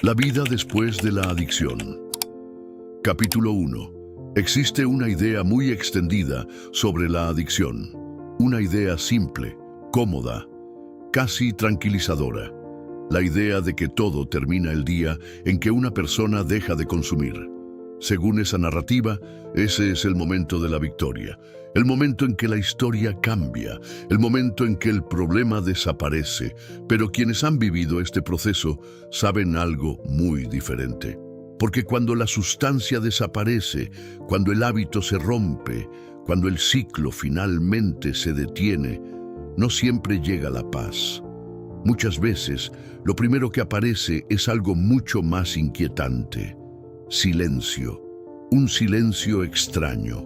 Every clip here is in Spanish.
La vida después de la adicción. Capítulo 1. Existe una idea muy extendida sobre la adicción. Una idea simple, cómoda, casi tranquilizadora. La idea de que todo termina el día en que una persona deja de consumir. Según esa narrativa, ese es el momento de la victoria, el momento en que la historia cambia, el momento en que el problema desaparece. Pero quienes han vivido este proceso saben algo muy diferente. Porque cuando la sustancia desaparece, cuando el hábito se rompe, cuando el ciclo finalmente se detiene, no siempre llega la paz. Muchas veces, lo primero que aparece es algo mucho más inquietante. Silencio. Un silencio extraño.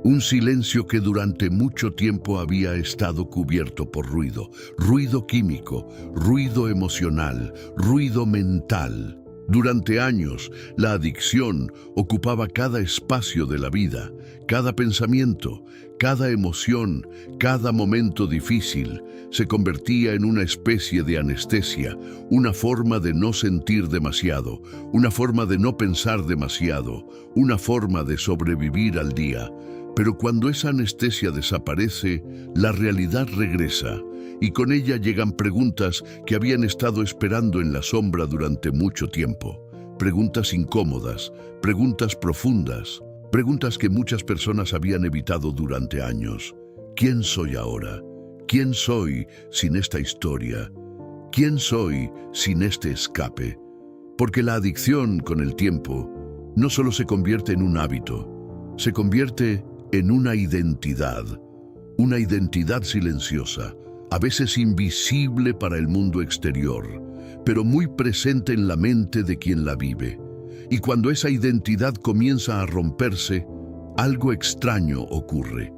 Un silencio que durante mucho tiempo había estado cubierto por ruido. Ruido químico, ruido emocional, ruido mental. Durante años, la adicción ocupaba cada espacio de la vida, cada pensamiento, cada emoción, cada momento difícil. Se convertía en una especie de anestesia, una forma de no sentir demasiado, una forma de no pensar demasiado, una forma de sobrevivir al día. Pero cuando esa anestesia desaparece, la realidad regresa, y con ella llegan preguntas que habían estado esperando en la sombra durante mucho tiempo. Preguntas incómodas, preguntas profundas, preguntas que muchas personas habían evitado durante años. ¿Quién soy ahora? ¿Quién soy sin esta historia? ¿Quién soy sin este escape? Porque la adicción, con el tiempo, no solo se convierte en un hábito, se convierte en una identidad silenciosa, a veces invisible para el mundo exterior, pero muy presente en la mente de quien la vive. Y cuando esa identidad comienza a romperse, algo extraño ocurre.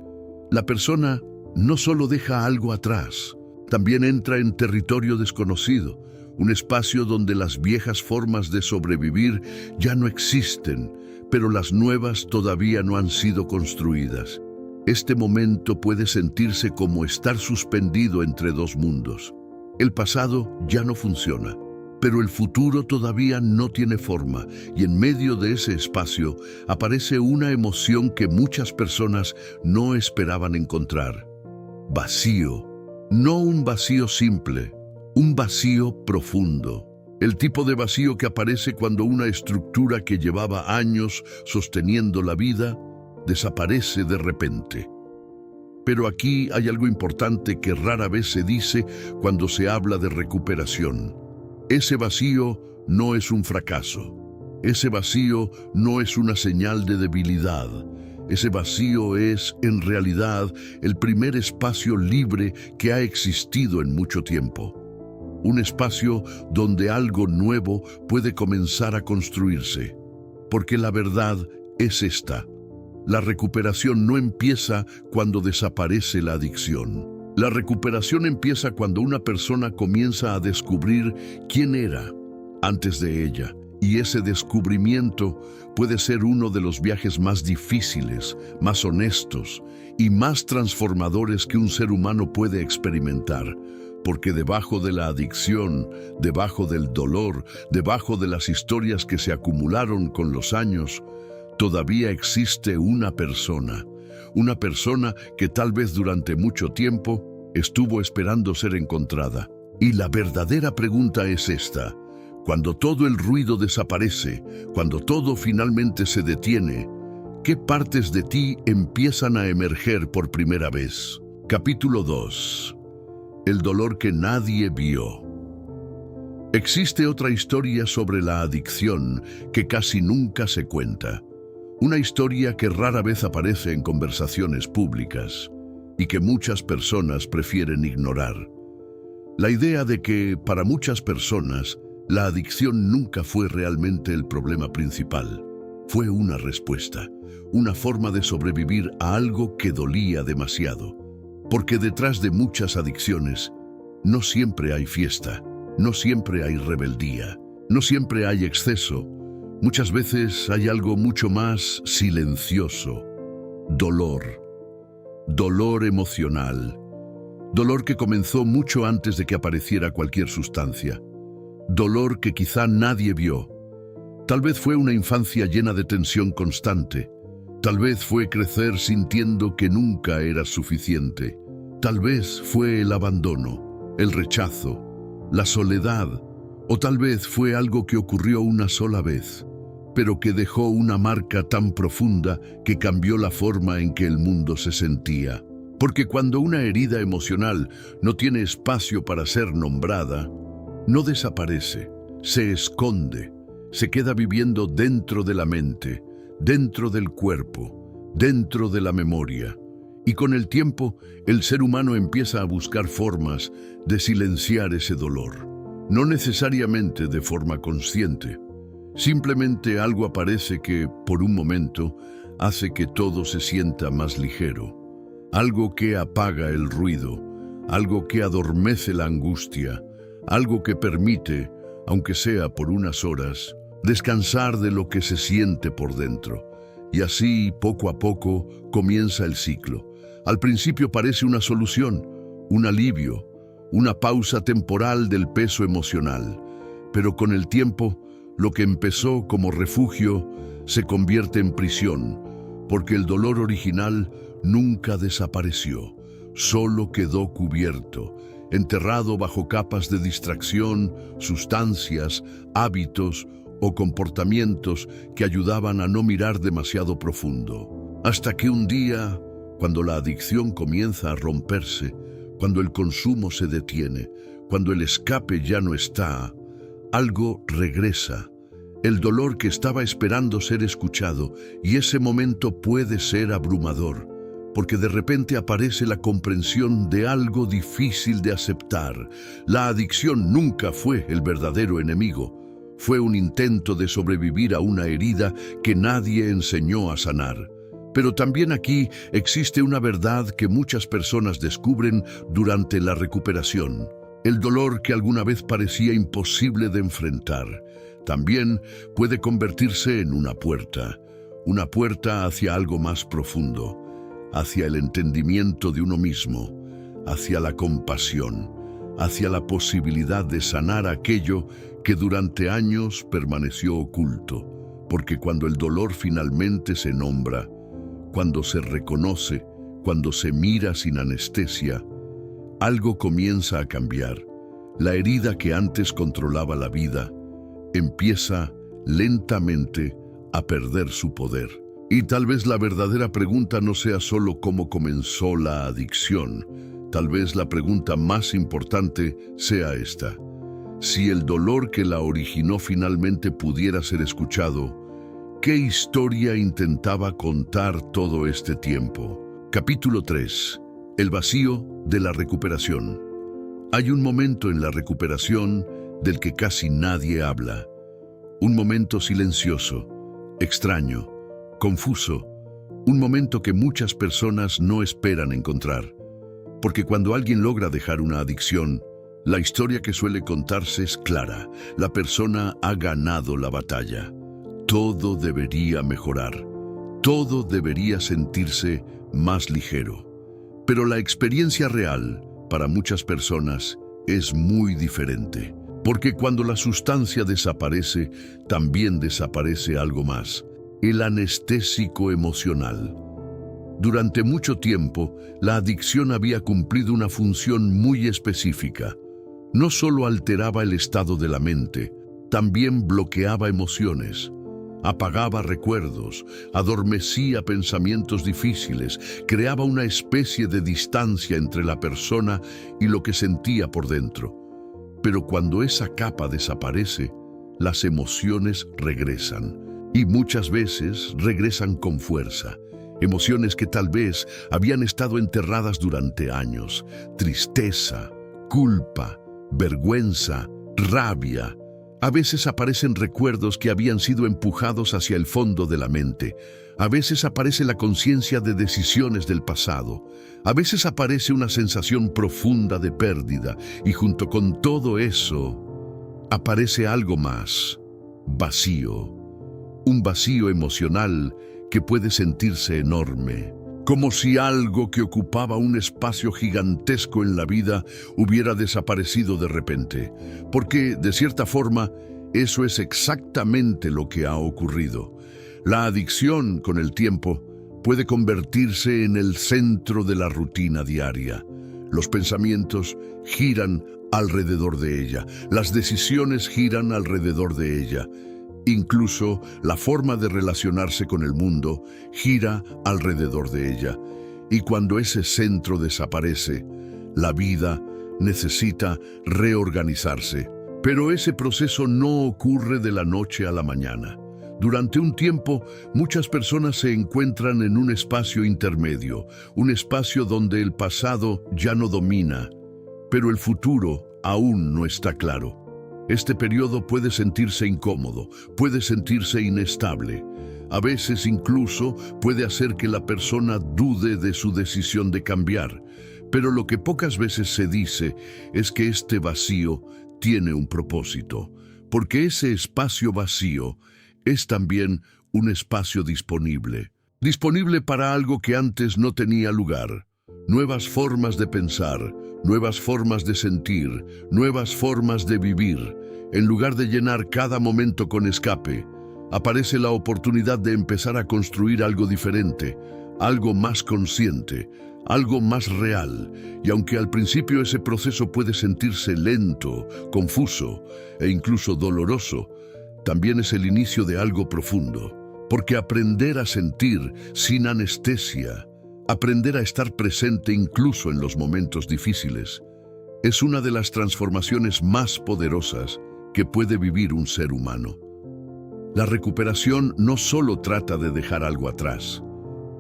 La persona no solo deja algo atrás, también entra en territorio desconocido, un espacio donde las viejas formas de sobrevivir ya no existen, pero las nuevas todavía no han sido construidas. Este momento puede sentirse como estar suspendido entre dos mundos. El pasado ya no funciona, pero el futuro todavía no tiene forma, y en medio de ese espacio aparece una emoción que muchas personas no esperaban encontrar. Vacío. No un vacío simple, un vacío profundo. El tipo de vacío que aparece cuando una estructura que llevaba años sosteniendo la vida desaparece de repente. Pero aquí hay algo importante que rara vez se dice cuando se habla de recuperación. Ese vacío no es un fracaso. Ese vacío no es una señal de debilidad. Ese vacío es, en realidad, el primer espacio libre que ha existido en mucho tiempo. Un espacio donde algo nuevo puede comenzar a construirse. Porque la verdad es esta. La recuperación no empieza cuando desaparece la adicción. La recuperación empieza cuando una persona comienza a descubrir quién era antes de ella. Y ese descubrimiento puede ser uno de los viajes más difíciles, más honestos y más transformadores que un ser humano puede experimentar. Porque debajo de la adicción, debajo del dolor, debajo de las historias que se acumularon con los años, todavía existe una persona que tal vez durante mucho tiempo estuvo esperando ser encontrada. Y la verdadera pregunta es esta: cuando todo el ruido desaparece, cuando todo finalmente se detiene, ¿qué partes de ti empiezan a emerger por primera vez? Capítulo 2. El dolor que nadie vio. Existe otra historia sobre la adicción que casi nunca se cuenta. Una historia que rara vez aparece en conversaciones públicas y que muchas personas prefieren ignorar. La idea de que, para muchas personas, la adicción nunca fue realmente el problema principal. Fue una respuesta, una forma de sobrevivir a algo que dolía demasiado. Porque detrás de muchas adicciones, no siempre hay fiesta, no siempre hay rebeldía, no siempre hay exceso. Muchas veces hay algo mucho más silencioso: dolor. Dolor emocional. Dolor que comenzó mucho antes de que apareciera cualquier sustancia. dolor que quizá nadie vio. Tal vez fue una infancia llena de tensión constante. Tal vez fue crecer sintiendo que nunca era suficiente. Tal vez fue el abandono, el rechazo, la soledad, o tal vez fue algo que ocurrió una sola vez, pero que dejó una marca tan profunda que cambió la forma en que el mundo se sentía. Porque cuando una herida emocional no tiene espacio para ser nombrada, no desaparece, se esconde, se queda viviendo dentro de la mente, dentro del cuerpo, dentro de la memoria. Y con el tiempo, el ser humano empieza a buscar formas de silenciar ese dolor. No necesariamente de forma consciente. Simplemente algo aparece que, por un momento, hace que todo se sienta más ligero. Algo que apaga el ruido, algo que adormece la angustia, algo que permite, aunque sea por unas horas, descansar de lo que se siente por dentro. Y así, poco a poco, comienza el ciclo. Al principio parece una solución, un alivio, una pausa temporal del peso emocional. Pero con el tiempo, lo que empezó como refugio se convierte en prisión, porque el dolor original nunca desapareció, solo quedó cubierto, enterrado bajo capas de distracción, sustancias, hábitos o comportamientos que ayudaban a no mirar demasiado profundo. Hasta que un día, cuando la adicción comienza a romperse, cuando el consumo se detiene, cuando el escape ya no está, algo regresa. El dolor que estaba esperando ser escuchado, y ese momento puede ser abrumador, porque de repente aparece la comprensión de algo difícil de aceptar. La adicción nunca fue el verdadero enemigo. Fue un intento de sobrevivir a una herida que nadie enseñó a sanar. Pero también aquí existe una verdad que muchas personas descubren durante la recuperación. El dolor que alguna vez parecía imposible de enfrentar, también puede convertirse en una puerta hacia algo más profundo, hacia el entendimiento de uno mismo, hacia la compasión, hacia la posibilidad de sanar aquello que durante años permaneció oculto, porque cuando el dolor finalmente se nombra, cuando se reconoce, cuando se mira sin anestesia, algo comienza a cambiar. La herida que antes controlaba la vida empieza lentamente a perder su poder. Y tal vez la verdadera pregunta no sea solo cómo comenzó la adicción. Tal vez la pregunta más importante sea esta: si el dolor que la originó finalmente pudiera ser escuchado, ¿qué historia intentaba contar todo este tiempo? Capítulo 3. El vacío de la recuperación. Hay un momento en la recuperación del que casi nadie habla. Un momento silencioso, extraño, confuso. Un momento que muchas personas no esperan encontrar. Porque cuando alguien logra dejar una adicción, la historia que suele contarse es clara. La persona ha ganado la batalla. Todo debería mejorar. Todo debería sentirse más ligero. Pero la experiencia real, para muchas personas, es muy diferente. Porque cuando la sustancia desaparece, también desaparece algo más: el anestésico emocional. Durante mucho tiempo, la adicción había cumplido una función muy específica. No solo alteraba el estado de la mente, también bloqueaba emociones. Apagaba recuerdos, adormecía pensamientos difíciles, creaba una especie de distancia entre la persona y lo que sentía por dentro. Pero cuando esa capa desaparece, las emociones regresan. Y muchas veces regresan con fuerza. Emociones que tal vez habían estado enterradas durante años. Tristeza, culpa, vergüenza, rabia. A veces aparecen recuerdos que habían sido empujados hacia el fondo de la mente. A veces aparece la conciencia de decisiones del pasado. A veces aparece una sensación profunda de pérdida. Y junto con todo eso, aparece algo más: vacío. Un vacío emocional que puede sentirse enorme. como si algo que ocupaba un espacio gigantesco en la vida hubiera desaparecido de repente, porque, de cierta forma, eso es exactamente lo que ha ocurrido. La adicción, con el tiempo, puede convertirse en el centro de la rutina diaria. Los pensamientos giran alrededor de ella, las decisiones giran alrededor de ella. Incluso la forma de relacionarse con el mundo gira alrededor de ella. Y cuando ese centro desaparece, la vida necesita reorganizarse. Pero ese proceso no ocurre de la noche a la mañana. Durante un tiempo, muchas personas se encuentran en un espacio intermedio, un espacio donde el pasado ya no domina, pero el futuro aún no está claro. Este periodo puede sentirse incómodo, puede sentirse inestable. A veces incluso puede hacer que la persona dude de su decisión de cambiar. Pero lo que pocas veces se dice es que este vacío tiene un propósito, porque ese espacio vacío es también un espacio disponible. Disponible para algo que antes no tenía lugar. Nuevas formas de pensar, nuevas formas de sentir, nuevas formas de vivir. En lugar de llenar cada momento con escape, aparece la oportunidad de empezar a construir algo diferente, algo más consciente, algo más real. Y aunque al principio ese proceso puede sentirse lento, confuso e incluso doloroso, también es el inicio de algo profundo. Porque aprender a sentir sin anestesia, aprender a estar presente incluso en los momentos difíciles, es una de las transformaciones más poderosas que puede vivir un ser humano. La recuperación no solo trata de dejar algo atrás,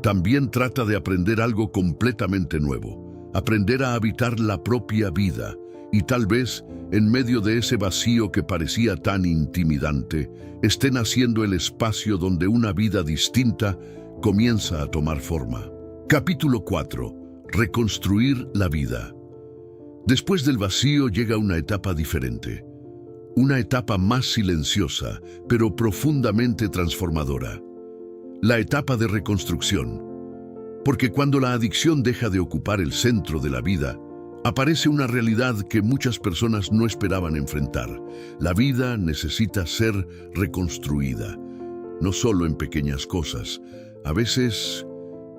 también trata de aprender algo completamente nuevo, aprender a habitar la propia vida y tal vez, en medio de ese vacío que parecía tan intimidante, esté naciendo el espacio donde una vida distinta comienza a tomar forma. Capítulo 4. Reconstruir la vida. Después del vacío llega una etapa diferente. Una etapa más silenciosa, pero profundamente transformadora. La etapa de reconstrucción. Porque cuando la adicción deja de ocupar el centro de la vida, aparece una realidad que muchas personas no esperaban enfrentar. La vida necesita ser reconstruida, no solo en pequeñas cosas, a veces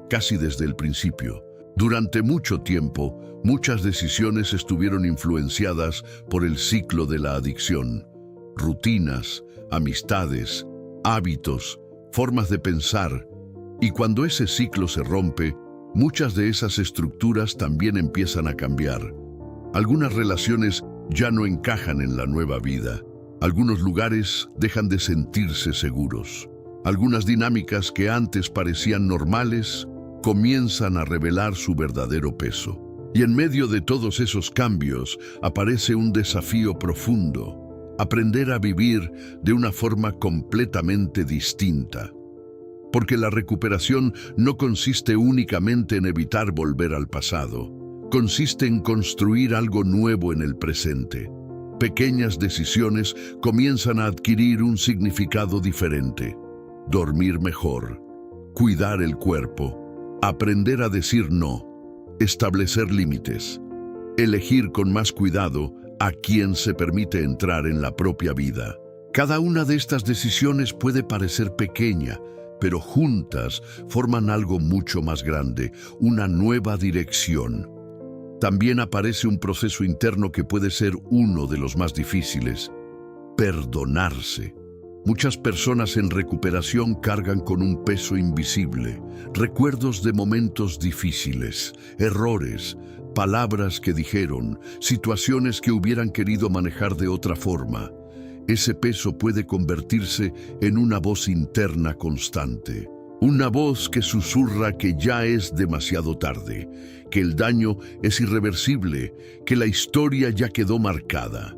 casi desde el principio. Durante mucho tiempo, muchas decisiones estuvieron influenciadas por el ciclo de la adicción. Rutinas, amistades, hábitos, formas de pensar. Y cuando ese ciclo se rompe, muchas de esas estructuras también empiezan a cambiar. Algunas relaciones ya no encajan en la nueva vida. Algunos lugares dejan de sentirse seguros. Algunas dinámicas que antes parecían normales comienzan a revelar su verdadero peso. Y en medio de todos esos cambios aparece un desafío profundo: aprender a vivir de una forma completamente distinta. Porque la recuperación no consiste únicamente en evitar volver al pasado. Consiste en construir algo nuevo en el presente. Pequeñas decisiones comienzan a adquirir un significado diferente. Dormir mejor, cuidar el cuerpo, aprender a decir no, establecer límites, elegir con más cuidado a quién se permite entrar en la propia vida. Cada una de estas decisiones puede parecer pequeña, pero juntas forman algo mucho más grande, una nueva dirección. También aparece un proceso interno que puede ser uno de los más difíciles: perdonarse. Muchas personas en recuperación cargan con un peso invisible, recuerdos de momentos difíciles, errores, palabras que dijeron, situaciones que hubieran querido manejar de otra forma. Ese peso puede convertirse en una voz interna constante. Una voz que susurra que ya es demasiado tarde, que el daño es irreversible, que la historia ya quedó marcada.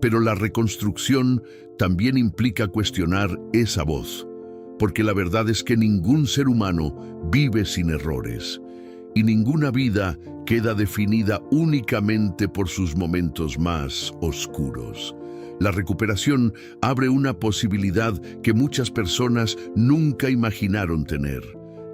Pero la reconstrucción también implica cuestionar esa voz, porque la verdad es que ningún ser humano vive sin errores, y ninguna vida queda definida únicamente por sus momentos más oscuros. La recuperación abre una posibilidad que muchas personas nunca imaginaron tener: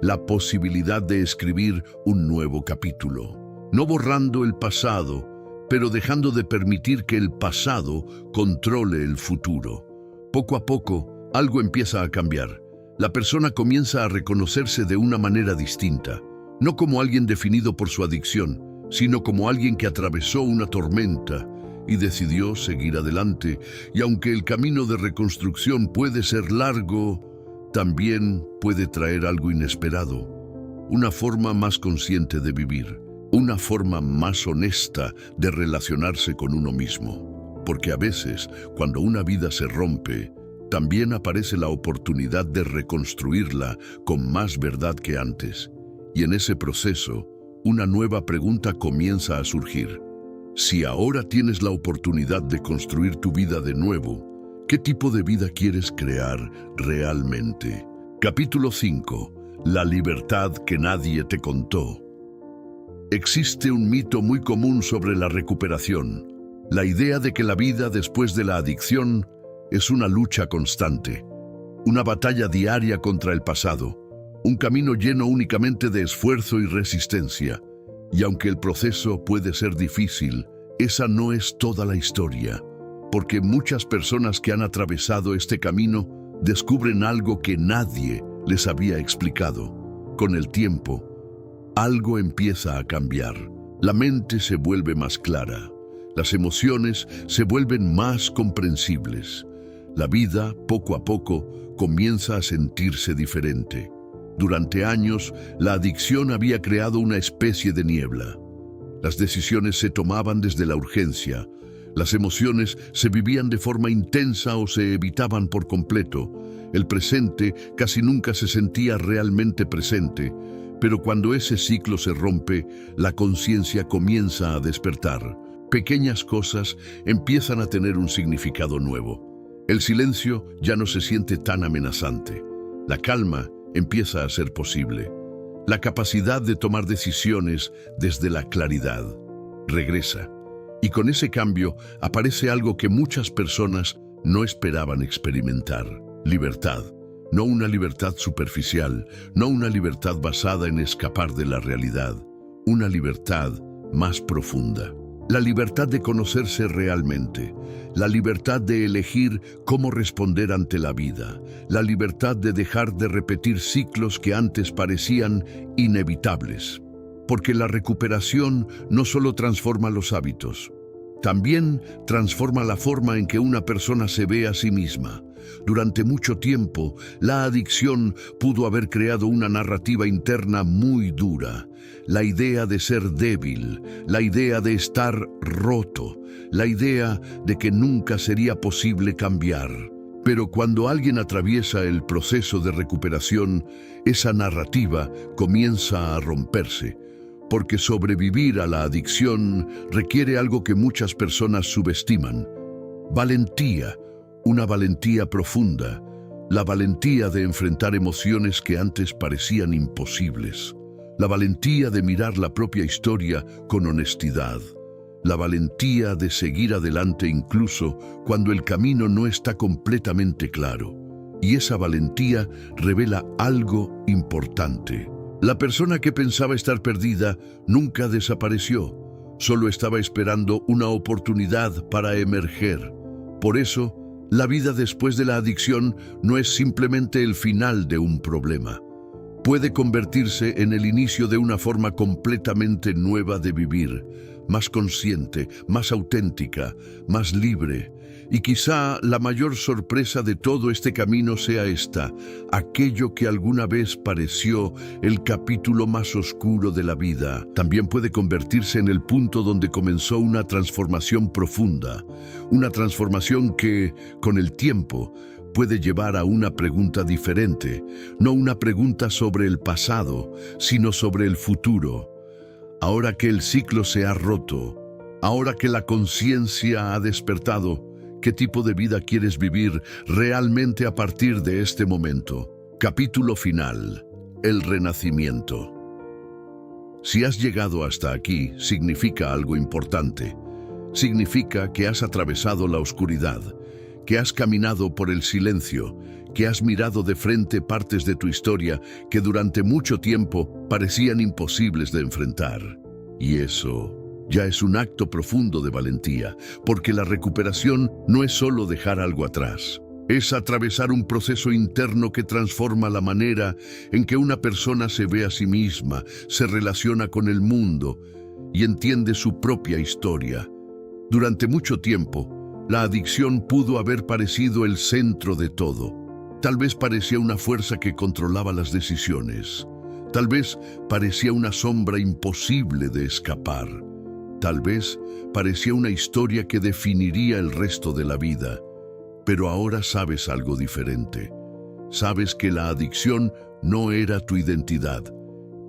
la posibilidad de escribir un nuevo capítulo. No borrando el pasado, pero dejando de permitir que el pasado controle el futuro. Poco a poco, algo empieza a cambiar. La persona comienza a reconocerse de una manera distinta, no como alguien definido por su adicción, sino como alguien que atravesó una tormenta y decidió seguir adelante. Y aunque el camino de reconstrucción puede ser largo, también puede traer algo inesperado, una forma más consciente de vivir, una forma más honesta de relacionarse con uno mismo. Porque a veces, cuando una vida se rompe, también aparece la oportunidad de reconstruirla con más verdad que antes. Y en ese proceso, una nueva pregunta comienza a surgir. Si ahora tienes la oportunidad de construir tu vida de nuevo, ¿qué tipo de vida quieres crear realmente? Capítulo 5. La libertad que nadie te contó. Existe un mito muy común sobre la recuperación, la idea de que la vida después de la adicción es una lucha constante, una batalla diaria contra el pasado, un camino lleno únicamente de esfuerzo y resistencia. Y aunque el proceso puede ser difícil, esa no es toda la historia, porque muchas personas que han atravesado este camino descubren algo que nadie les había explicado. Con el tiempo, algo empieza a cambiar. La mente se vuelve más clara, las emociones se vuelven más comprensibles. La vida, poco a poco, comienza a sentirse diferente. Durante años, la adicción había creado una especie de niebla. Las decisiones se tomaban desde la urgencia, las emociones se vivían de forma intensa o se evitaban por completo. El presente casi nunca se sentía realmente presente, pero cuando ese ciclo se rompe, la conciencia comienza a despertar. Pequeñas cosas empiezan a tener un significado nuevo. El silencio ya no se siente tan amenazante. La calma empieza a ser posible. La capacidad de tomar decisiones desde la claridad regresa. Y con ese cambio aparece algo que muchas personas no esperaban experimentar: libertad. No una libertad superficial, no una libertad basada en escapar de la realidad, una libertad más profunda. La libertad de conocerse realmente, la libertad de elegir cómo responder ante la vida, la libertad de dejar de repetir ciclos que antes parecían inevitables. Porque la recuperación no solo transforma los hábitos, también transforma la forma en que una persona se ve a sí misma. Durante mucho tiempo, la adicción pudo haber creado una narrativa interna muy dura. La idea de ser débil, la idea de estar roto, la idea de que nunca sería posible cambiar. Pero cuando alguien atraviesa el proceso de recuperación, esa narrativa comienza a romperse. Porque sobrevivir a la adicción requiere algo que muchas personas subestiman: valentía. Una valentía profunda, la valentía de enfrentar emociones que antes parecían imposibles, la valentía de mirar la propia historia con honestidad, la valentía de seguir adelante incluso cuando el camino no está completamente claro. Y esa valentía revela algo importante. La persona que pensaba estar perdida nunca desapareció, solo estaba esperando una oportunidad para emerger. Por eso, la vida después de la adicción no es simplemente el final de un problema. Puede convertirse en el inicio de una forma completamente nueva de vivir, más consciente, más auténtica, más libre. Y quizá la mayor sorpresa de todo este camino sea esta: aquello que alguna vez pareció el capítulo más oscuro de la vida, también puede convertirse en el punto donde comenzó una transformación profunda, una transformación que, con el tiempo, puede llevar a una pregunta diferente, no una pregunta sobre el pasado, sino sobre el futuro. Ahora que el ciclo se ha roto, ahora que la conciencia ha despertado, ¿qué tipo de vida quieres vivir realmente a partir de este momento? Capítulo final: el renacimiento. Si has llegado hasta aquí, significa algo importante. Significa que has atravesado la oscuridad, que has caminado por el silencio, que has mirado de frente partes de tu historia que durante mucho tiempo parecían imposibles de enfrentar. Y eso ya es un acto profundo de valentía, porque la recuperación no es solo dejar algo atrás. Es atravesar un proceso interno que transforma la manera en que una persona se ve a sí misma, se relaciona con el mundo y entiende su propia historia. Durante mucho tiempo, la adicción pudo haber parecido el centro de todo. Tal vez parecía una fuerza que controlaba las decisiones. Tal vez parecía una sombra imposible de escapar. Tal vez parecía una historia que definiría el resto de la vida. Pero ahora sabes algo diferente. Sabes que la adicción no era tu identidad.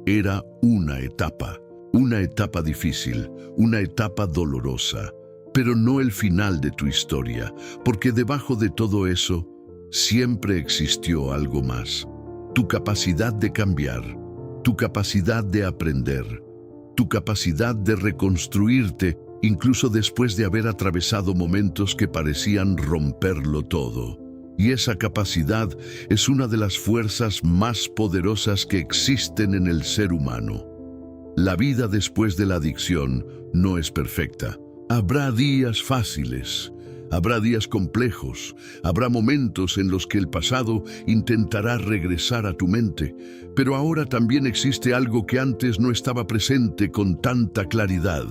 Era una etapa difícil, una etapa dolorosa, pero no el final de tu historia, porque debajo de todo eso siempre existió algo más. Tu capacidad de cambiar, tu capacidad de aprender, tu capacidad de reconstruirte, incluso después de haber atravesado momentos que parecían romperlo todo. Y esa capacidad es una de las fuerzas más poderosas que existen en el ser humano. La vida después de la adicción no es perfecta. Habrá días fáciles, habrá días complejos, habrá momentos en los que el pasado intentará regresar a tu mente, pero ahora también existe algo que antes no estaba presente con tanta claridad: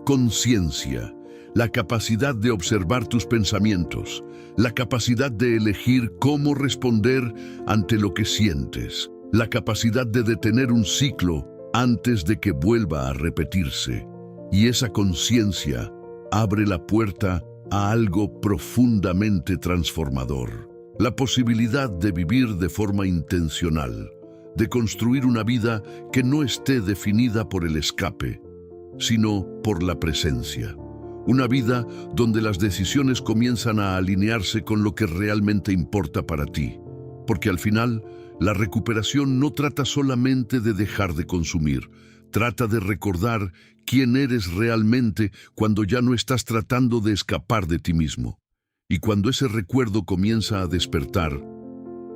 conciencia, la capacidad de observar tus pensamientos, la capacidad de elegir cómo responder ante lo que sientes, la capacidad de detener un ciclo antes de que vuelva a repetirse. Y esa conciencia abre la puerta a algo profundamente transformador: la posibilidad de vivir de forma intencional, de construir una vida que no esté definida por el escape, sino por la presencia. Una vida donde las decisiones comienzan a alinearse con lo que realmente importa para ti. Porque al final, la recuperación no trata solamente de dejar de consumir, trata de recordar quién eres realmente cuando ya no estás tratando de escapar de ti mismo. Y cuando ese recuerdo comienza a despertar,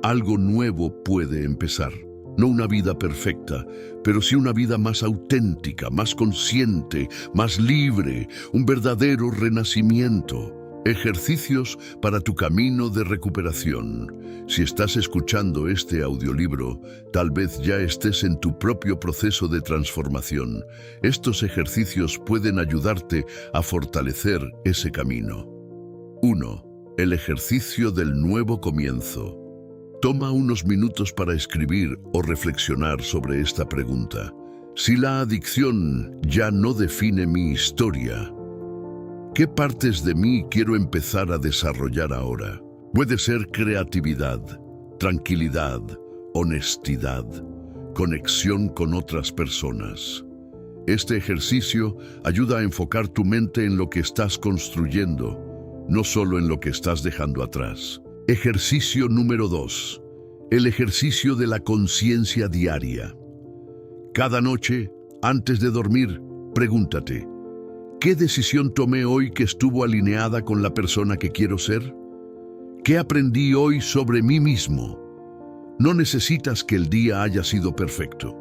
algo nuevo puede empezar. No una vida perfecta, pero sí una vida más auténtica, más consciente, más libre, un verdadero renacimiento. Ejercicios para tu camino de recuperación. Si estás escuchando este audiolibro, tal vez ya estés en tu propio proceso de transformación. Estos ejercicios pueden ayudarte a fortalecer ese camino. 1. El ejercicio del nuevo comienzo. Toma unos minutos para escribir o reflexionar sobre esta pregunta. Si la adicción ya no define mi historia, ¿qué partes de mí quiero empezar a desarrollar ahora? Puede ser creatividad, tranquilidad, honestidad, conexión con otras personas. Este ejercicio ayuda a enfocar tu mente en lo que estás construyendo, no solo en lo que estás dejando atrás. Ejercicio número 2. El ejercicio de la conciencia diaria. Cada noche, antes de dormir, pregúntate: ¿qué decisión tomé hoy que estuvo alineada con la persona que quiero ser? ¿Qué aprendí hoy sobre mí mismo? No necesitas que el día haya sido perfecto.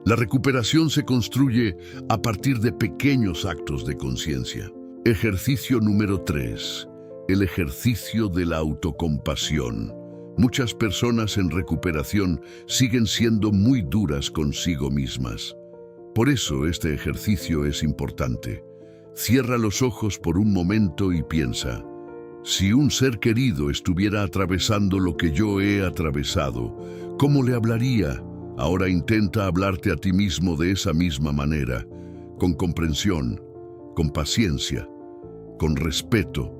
La recuperación se construye a partir de pequeños actos de conciencia. Ejercicio número 3. El ejercicio de la autocompasión. Muchas personas en recuperación siguen siendo muy duras consigo mismas. Por eso este ejercicio es importante. Cierra los ojos por un momento y piensa: si un ser querido estuviera atravesando lo que yo he atravesado, ¿cómo le hablaría? Ahora intenta hablarte a ti mismo de esa misma manera, con comprensión, con paciencia, con respeto,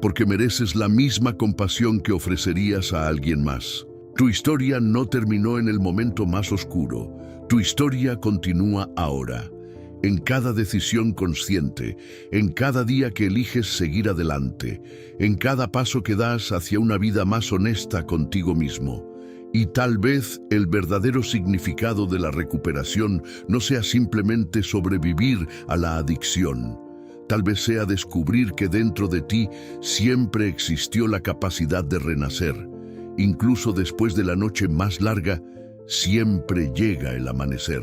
porque mereces la misma compasión que ofrecerías a alguien más. Tu historia no terminó en el momento más oscuro. Tu historia continúa ahora, en cada decisión consciente, en cada día que eliges seguir adelante, en cada paso que das hacia una vida más honesta contigo mismo. Y tal vez el verdadero significado de la recuperación no sea simplemente sobrevivir a la adicción. Tal vez sea descubrir que dentro de ti siempre existió la capacidad de renacer. Incluso después de la noche más larga, siempre llega el amanecer.